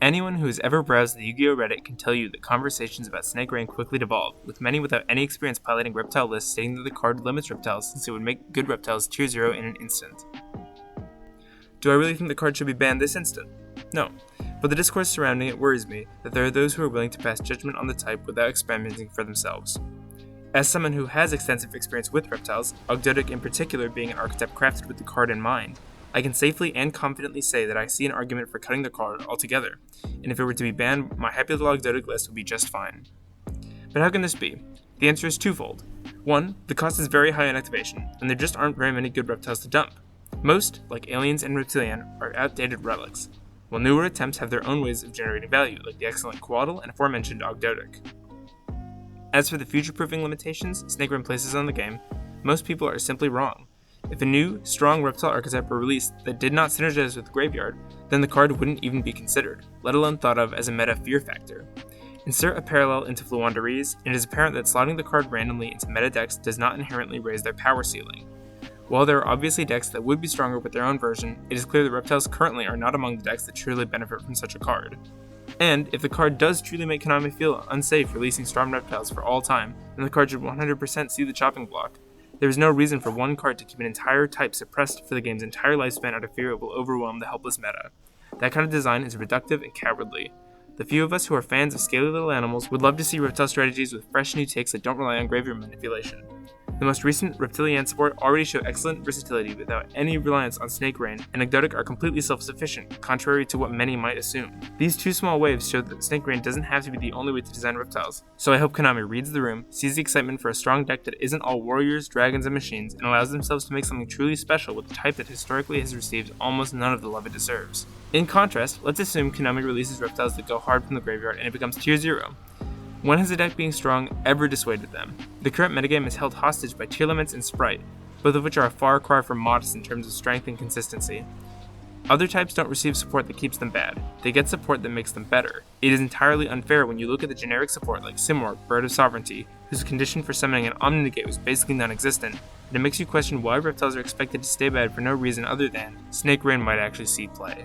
Anyone who has ever browsed the Yugioh Reddit can tell you that conversations about Snake Rain quickly devolved, with many without any experience piloting reptile lists stating that the card limits reptiles since it would make good reptiles tier 0 in an instant. Do I really think the card should be banned this instant? No, but the discourse surrounding it worries me that there are those who are willing to pass judgment on the type without experimenting for themselves. As someone who has extensive experience with reptiles, Ogdoadic in particular being an archetype crafted with the card in mind, I can safely and confidently say that I see an argument for cutting the card altogether, and if it were to be banned, my happy little Ogdoadic list would be just fine. But how can this be? The answer is twofold. One, the cost is very high on activation, and there just aren't very many good reptiles to dump. Most, like aliens and reptilian, are outdated relics, while newer attempts have their own ways of generating value, like the excellent Quaddle and aforementioned Ogdoadic. As for the future-proofing limitations Snake Rain places on the game, most people are simply wrong. If a new, strong reptile archetype were released that did not synergize with the graveyard, then the card wouldn't even be considered, let alone thought of as a meta fear factor. Insert a parallel into Fluwandereeze, and it is apparent that slotting the card randomly into meta decks does not inherently raise their power ceiling. While there are obviously decks that would be stronger with their own version, it is clear that reptiles currently are not among the decks that truly benefit from such a card. And if the card does truly make Konami feel unsafe releasing strong reptiles for all time, then the card should 100% see the chopping block. There is no reason for one card to keep an entire type suppressed for the game's entire lifespan out of fear it will overwhelm the helpless meta. That kind of design is reductive and cowardly. The few of us who are fans of scaly little animals would love to see reptile strategies with fresh new takes that don't rely on graveyard manipulation. The most recent Reptilian support already show excellent versatility without any reliance on Snake Rain, and Ogdoadic are completely self-sufficient, contrary to what many might assume. These two small waves show that Snake Rain doesn't have to be the only way to design reptiles, so I hope Konami reads the room, sees the excitement for a strong deck that isn't all warriors, dragons, and machines, and allows themselves to make something truly special with a type that historically has received almost none of the love it deserves. In contrast, let's assume Konami releases reptiles that go hard from the graveyard and it becomes tier 0. When has a deck being strong ever dissuaded them? The current metagame is held hostage by tier limits and Sprite, both of which are a far cry from modest in terms of strength and consistency. Other types don't receive support that keeps them bad, they get support that makes them better. It is entirely unfair when you look at the generic support like Simorgh, Bird of Sovereignty, whose condition for summoning an Omninegate was basically non-existent, and it makes you question why reptiles are expected to stay bad for no reason other than Snake Rain might actually see play.